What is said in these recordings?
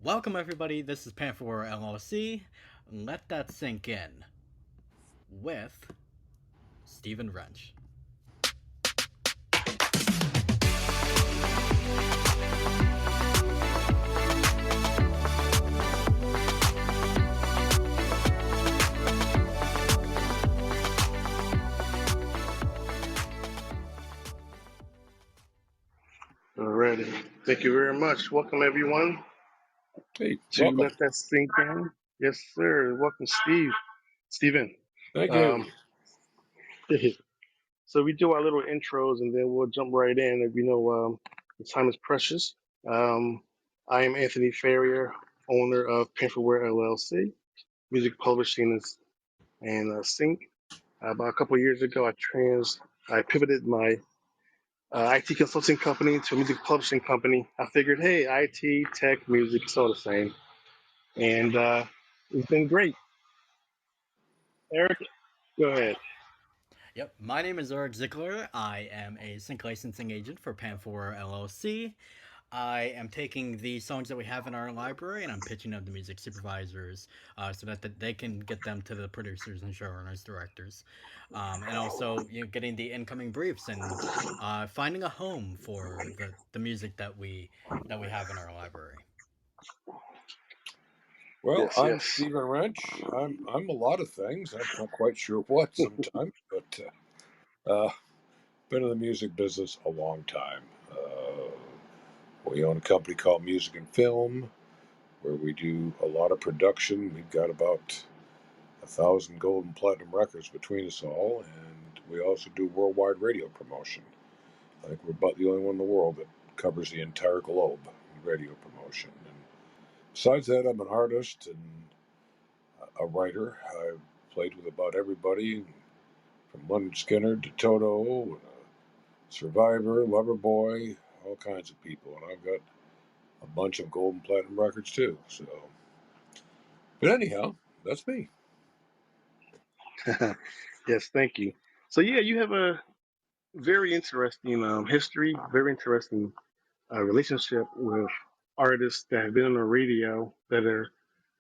Welcome, everybody. This is Panfurware LLC. Let that sink in with Stephen Wrench. Alrighty. Thank you very much. Welcome, everyone, Hey, to welcome. Let That Sink In. Yes, sir. Welcome, Stephen. Thank you. So we do our little intros, and then we'll jump right in. If you know, the time is precious. Um, I am Anthony Ferrier, owner of Panfurware LLC, music publishing and sync. About a couple of years ago, I pivoted my IT consulting company to a music publishing company. I figured, hey, IT, tech, music, it's all the same. And it's been great. Eric, go ahead. Yep, my name is Eric Ziegler. I am a sync licensing agent for Panfurware LLC. I am taking the songs that we have in our library and I'm pitching them to music supervisors so that they can get them to the producers and showrunners, directors, and also getting the incoming briefs and finding a home for the music that we have in our library. Well, Yes, I'm yes. Stephen Wrench. I'm a lot of things. I'm not quite sure what sometimes, but been in the music business a long time. We own a company called Music and Film, where we do a lot of production. We've got about 1,000 gold and platinum records between us all, and we also do worldwide radio promotion. I think we're about the only one in the world that covers the entire globe in radio promotion. And besides that, I'm an artist and a writer. I've played with about everybody, from Lynyrd Skynyrd to Toto, Survivor, Loverboy, all kinds of people. And I've got a bunch of gold and platinum records too. So, but anyhow, that's me. Yes, thank you. So yeah, you have a very interesting history, very interesting relationship with artists that have been on the radio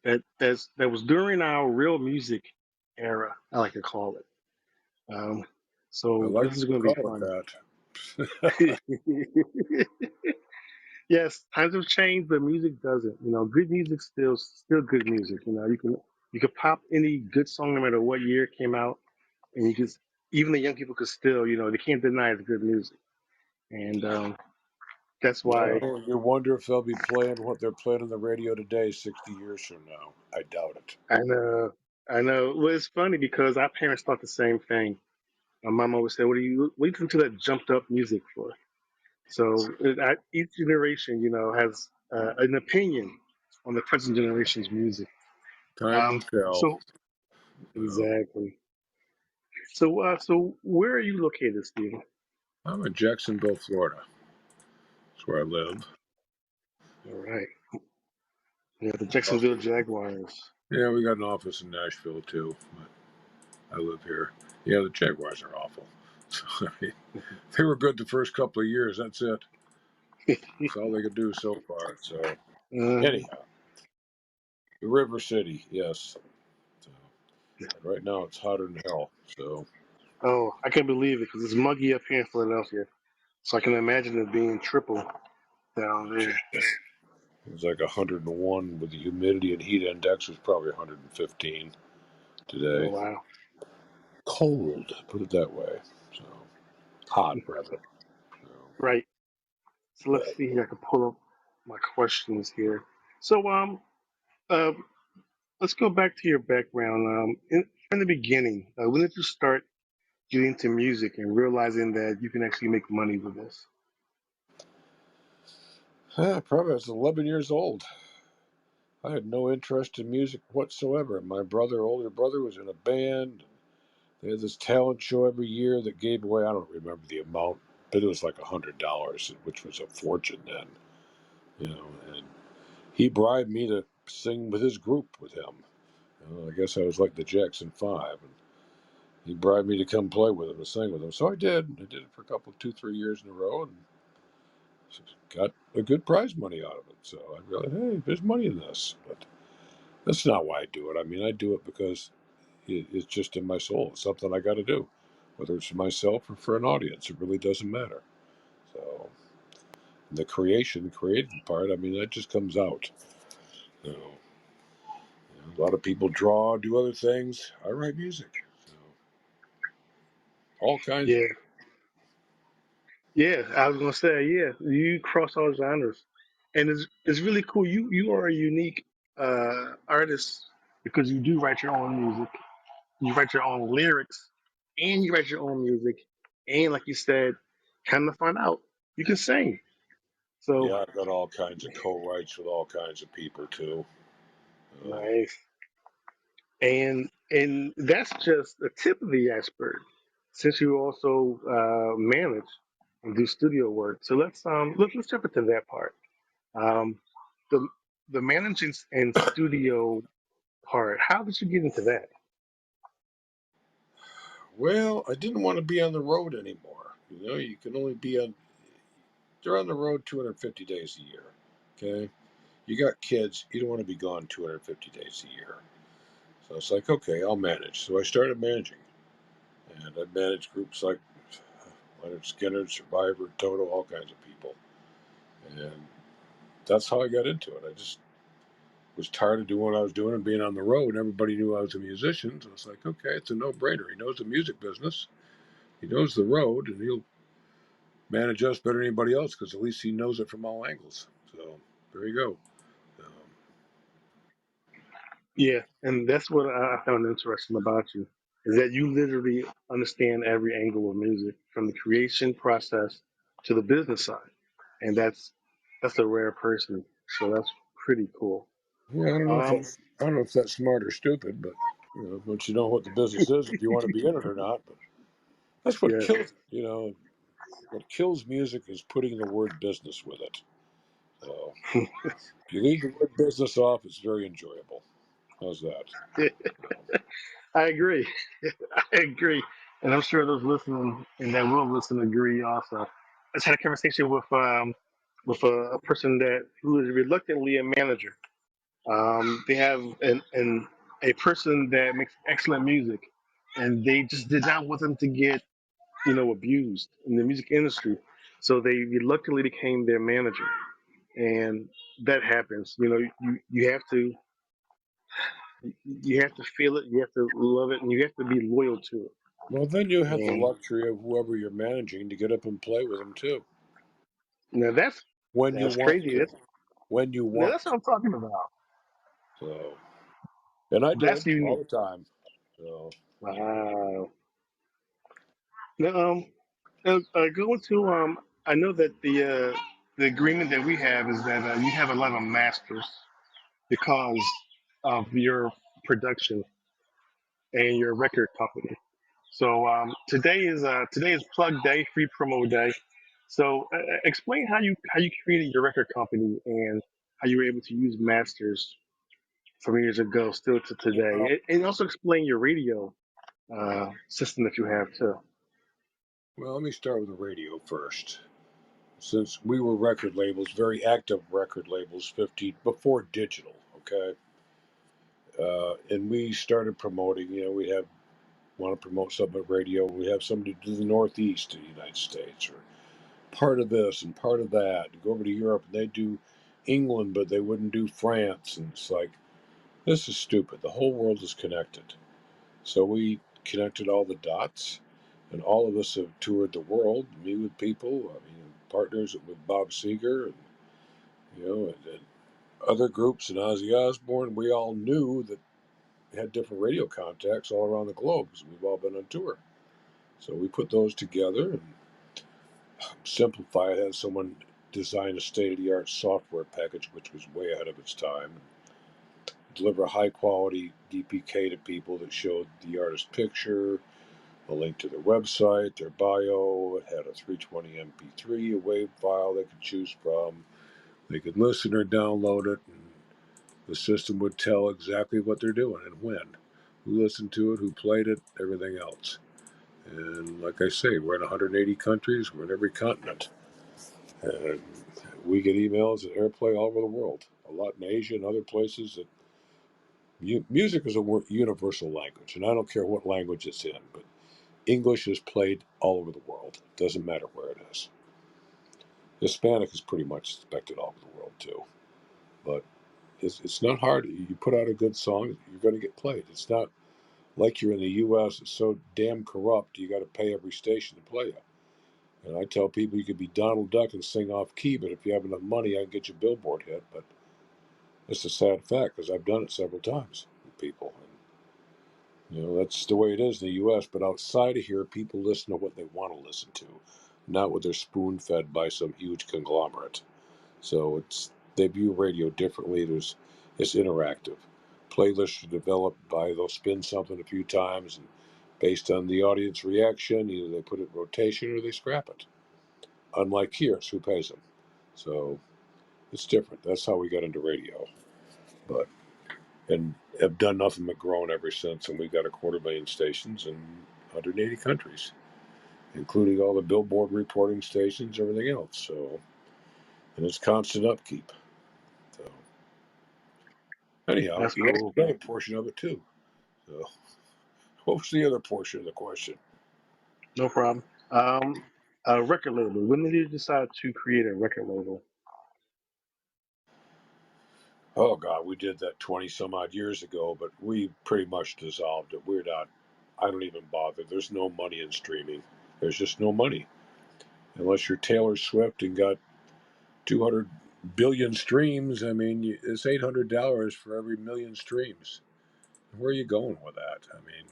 that was during our real music era. I like to call it. Um, I so like this is to going to be call fun. it that. Yes, times have changed, but music doesn't. You know, good music still good music. You know, you can pop any good song no matter what year it came out, and you just even the young people could still, they can't deny it's good music, and that's why Well, you wonder if they'll be playing what they're playing on the radio today 60 years from now. I doubt it. I know, I know. Well, it's funny because our parents thought the same thing. My mom always said, what do you listen to that jumped up music for?" So each generation, has an opinion on the present generation's music. Time will Um, tell. so So, exactly. So where are you located, Stephen? I'm in Jacksonville, Florida. That's where I live. All right. Yeah, the Jacksonville Jaguars. Yeah, we got an office in Nashville too, but I live here. Yeah, the Jaguars are awful. So, I mean, they were good the first couple of years. That's it. That's all they could do so far. So, uh, anyhow, the River City, yes. So, right now it's hotter than hell. So, oh, I can't believe it because it's muggy up here in Philadelphia. So I can imagine it being triple down there. it was like 101 with the humidity and heat index was probably 115 Oh today. wow. Cold, put it that way. So, hot rather. So, Right. So let's but see here. I can pull up my questions here. So uh, let's go back to your background. From the beginning, when did you start getting into music and realizing that you can actually make money with this? probably I was 11 years old. I had no interest in music whatsoever. My older brother, was in a band. They had this talent show every year that gave away, I don't remember the amount, but it was like $100, which was a fortune then, and he bribed me to sing with his group with him. I guess I was like the Jackson Five, and he bribed me to come play with him and sing with him. So I did. I did it for a couple, 2, 3 years in a row, and got a good prize money out of it. So I realized, hey, there's money in this. But that's not why I do it. I mean, I do it because it's just in my soul. It's something I got to do, whether it's for myself or for an audience. It really doesn't matter. So the creative part, I mean, that just comes out. So, a lot of people draw, do other things. I write music. So, all kinds. Yeah, yeah. I was gonna say, yeah, you cross all genres, and it's really cool. You are a unique artist because you do write your own music. You write your own lyrics, and you write your own music, and like you said, kind of find out you can sing. So Yeah, I've got all kinds of co-writes with all kinds of people too. nice. And that's just the tip of the iceberg, since you also manage and do studio work. So let's jump into that part. Um, the the managing and studio part. How did you get into that? Well, I didn't want to be on the road anymore. You know, you can only be on. You're on the road 250 days a year. Okay, you got kids. You don't want to be gone 250 days a year. So it's like, okay, I'll manage. So I started managing, and I managed groups like Lynyrd, Skynyrd, Survivor, Toto, all kinds of people, and that's how I got into it. I just was tired of doing what I was doing and being on the road. And everybody knew I was a musician, so it's like, okay, it's a no-brainer. He knows the music business, he knows the road, and he'll manage us better than anybody else because at least he knows it from all angles. So there you go. Yeah, and that's what I found interesting about you is that you literally understand every angle of music, from the creation process to the business side, and that's a rare person. So that's pretty cool. Yeah, Um, I don't know if that's smart or stupid, but once you know what the business is, if you want to be in it or not. But that's what yes. kills it. What kills music is putting the word business with it. So if you leave the word business off, it's very enjoyable. How's that? I agree. I agree, and I'm sure those listening and that will listen agree also. I just had a conversation with a person that who is reluctantly a manager. They have a person that makes excellent music, and they just did not want them to get abused in the music industry, so they reluctantly became their manager, and that happens. You have to feel it, you have to love it, and you have to be loyal to it. Well, then you have the And luxury of whoever you're managing to get up and play with them too, now when you that's want crazy. to. When you That's want what to. I'm talking about. So, and I That's did all unique. the time. So, Wow. Now, going to I know that the agreement that we have is that you have a lot of masters because of your production and your record company. So today is plug day, free promo day. So explain how you created your record company and how you were able to use masters from years ago still to well, today, and also explain your radio system that you have too. let me start with the radio first. Since we were record labels, very active record labels, 50 before digital, okay? And we started promoting, we have want to promote something at radio, we have somebody do the Northeast of the United States, or part of this and part of that. Go over to Europe and they do England, but they wouldn't do France. And it's like, this is stupid. The whole world is connected. So we connected all the dots, and all of us have toured the world, me with people, I mean, partners with Bob Seger, and, and other groups and Ozzy Osbourne. We all knew that we had different radio contacts all around the globe because we've all been on tour. So we put those together and simplify it, had someone design a state-of-the-art software package, which was way ahead of its time, deliver a high-quality DPK to people that showed the artist's picture, a link to their website, their bio. It had a 320 MP3, a WAV file they could choose from. They could listen or download it, and the system would tell exactly what they're doing and when, who listened to it, who played it, everything else. And like I say, we're in 180 countries, we're in every continent. And we get emails and airplay all over the world. A lot in Asia and other places. That music is a universal language, and I don't care what language it's in, but English is played all over the world. It doesn't matter where it is. Hispanic is pretty much expected all over the world too. But it's not hard. You put out a good song, you're going to get played. It's not like you're in the U.S. It's so damn corrupt. You got to pay every station to play you. And I tell people you could be Donald Duck and sing off key, but if you have enough money, I can get you a Billboard hit. But it's a sad fact because I've done it several times with people. And, that's the way it is in the U.S. But outside of here, people listen to what they want to listen to, not what they're spoon fed by some huge conglomerate. So they view radio differently. It's interactive. Playlists are developed they'll spin something a few times, and based on the audience reaction, either they put it in rotation or they scrap it. Unlike here, it's who pays them. So it's different. That's how we got into radio. And have done nothing but grown ever since. And we've got 250,000 stations in 180 countries, including all the Billboard reporting stations, everything else. So, and it's constant upkeep. So, anyhow, That's you asked cool. another portion of it too. So, what was the other portion of the question? No problem. A record label. When did you decide to create a record label? Oh God, we did that 20 some odd years ago, but we pretty much dissolved it. We're not. I don't even bother. There's no money in streaming. There's just no money unless you're Taylor Swift and got 200 billion streams. I mean, it's $800 for every million streams. Where are you going with that? I mean,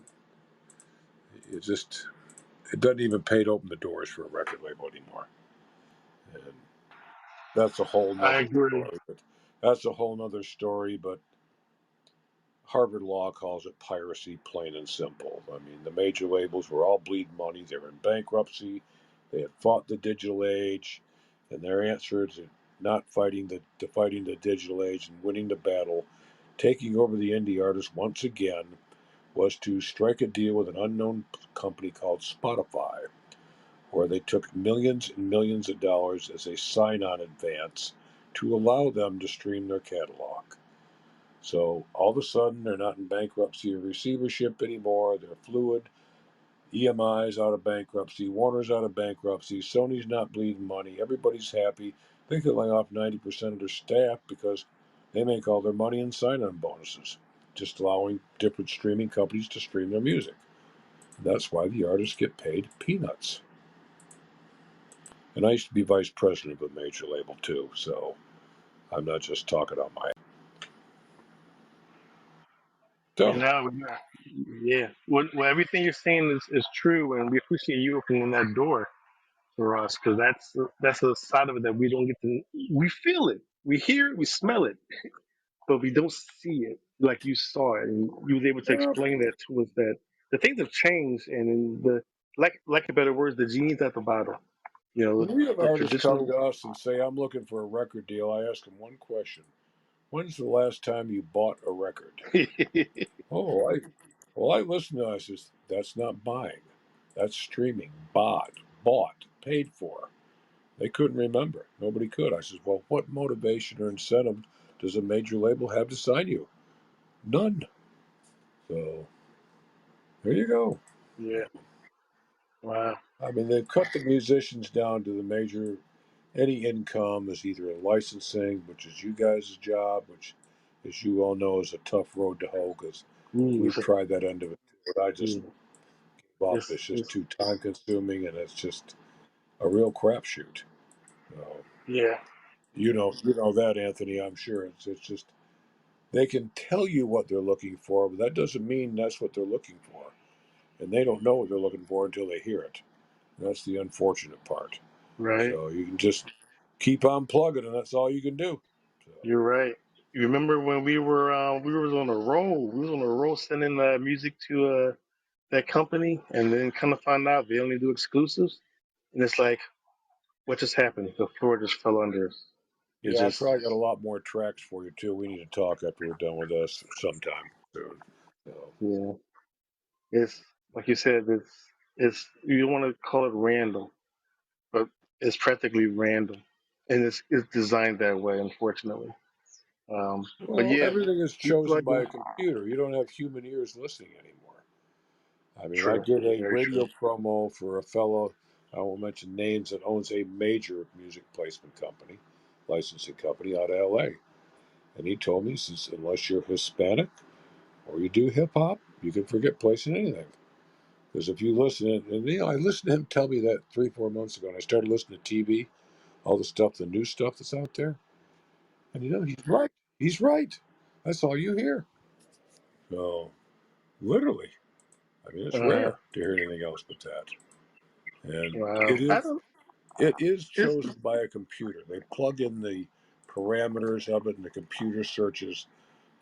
it doesn't even pay to open the doors for a record label anymore. And that's a whole I nother agree. story. But that's a whole nother story. But Harvard Law calls it piracy, plain and simple. I mean, the major labels were all bleeding money. They were in bankruptcy. They had fought the digital age, and their answer to not fighting the digital age and winning the battle, taking over the indie artists once again, was to strike a deal with an unknown company called Spotify, where they took millions and millions of dollars as a sign-on advance to allow them to stream their catalog. So all of a sudden, they're not in bankruptcy or receivership anymore. They're fluid. EMI's out of bankruptcy. Warner's out of bankruptcy. Sony's not bleeding money. Everybody's happy. They could lay off 90% of their staff because they make all their money in sign-on bonuses, just allowing different streaming companies to stream their music. That's why the artists get paid peanuts. And I used to be vice president of a major label too, so I'm not just talking on my. You So, know, yeah. Well, everything you're saying is true, and we appreciate you opening that door for us because that's a side of it that we don't get to. We feel it, we hear it, we smell it, but we don't see it like you saw it, and you was able to yeah, explain that to us that the things have changed, and in the like a better words, the genie's at the bottom. You know, when we have the artists come traditional. to us and say, I'm looking for a record deal, I ask them one question. When's the last time you bought a record? Oh, I listen to us. That's not buying. That's streaming. Bought, paid for. They couldn't remember. Nobody could. I says, well, what motivation or incentive does a major label have to sign you? None. So there you go. Yeah. Wow. I mean, they've cut the musicians down to the major. Any income is either in licensing, which is you guys' job, which, as you all know, is a tough road to hoe because Mm, we've tried that end of it. But I just mm, gave up. It's just it's too time consuming and it's just a real crapshoot. yeah. You know that, Anthony. I'm sure it's just they can tell you what they're looking for, but that doesn't mean that's what they're looking for, and they don't know what they're looking for until they hear it. That's the unfortunate part. Right. So you can just keep on plugging, and that's all you can do. So, You're right. You remember when we was on a roll? We was on a roll sending music to that company, and then kind of find out they only do exclusives, and it's like, what just happened? The floor just fell under us. It yeah, I just probably got a lot more tracks for you too. We need to talk after we're done with us sometime soon. So, yeah. It's like you said. It's you don't want to call it random, but it's practically random. and it's designed that way, unfortunately. But Well, yeah, everything is you chosen plug by in. a computer. You don't have human ears listening anymore. I mean, I True, did a very radio true. promo for a fellow, I won't mention names, that owns a major music placement company, licensing company out of LA. And he told me, he says, unless you're Hispanic or you do hip hop, you can forget placing anything. Because if you listen, and you know, I listened to him tell me that 3-4 months ago, and I started listening to TV, all the stuff, the new stuff that's out there. And you know, he's right. He's right. That's all you hear. So, literally, I mean, it's Uh, rare to hear anything else but that. And wow. I don't. it is It's chosen by a computer. They plug in the parameters of it, and the computer searches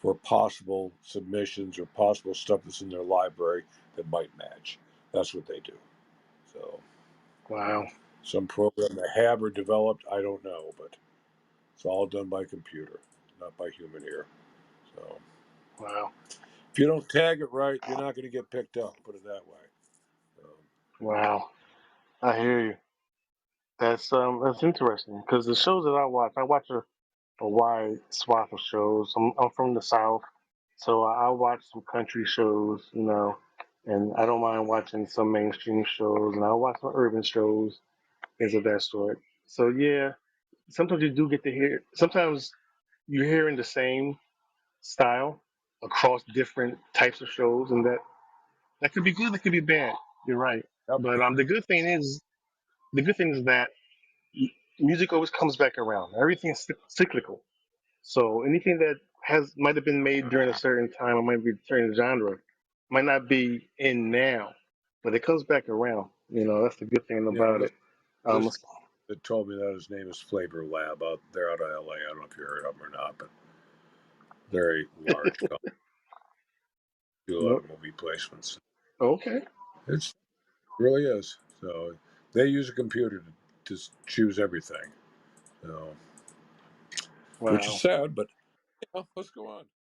for possible submissions or possible stuff that's in their library that might match. That's what they do. So, wow. some program they have or developed, I don't know, but it's all done by computer, not by human ear. So, Wow. if you don't tag it right, you're not going to get picked up. Put it that way. So, Wow. I hear you. That's interesting because the shows that I watch a wide swath of shows. I'm from the South, so I watch some country shows, you know, and I don't mind watching some mainstream shows, and I watch some urban shows, things of that sort. So yeah, sometimes you do get to hear. Sometimes you're hearing the same style across different types of shows, and that could be good, that could be bad. You're right, yep. but the good thing is that music always comes back around. Everything is cyclical. So anything that has might have been made during a certain time or might be a certain genre might not be in now, but it comes back around. You know, that's the good thing Yeah, about it. Um, this that told me that his name is Flavor Lab out there out of LA. I don't know if you heard of them or not, but they're a large company. Do a lot no, of movie placements. okay, It really is. So they use a computer to choose everything. So, which is wow. sad, but let's go on.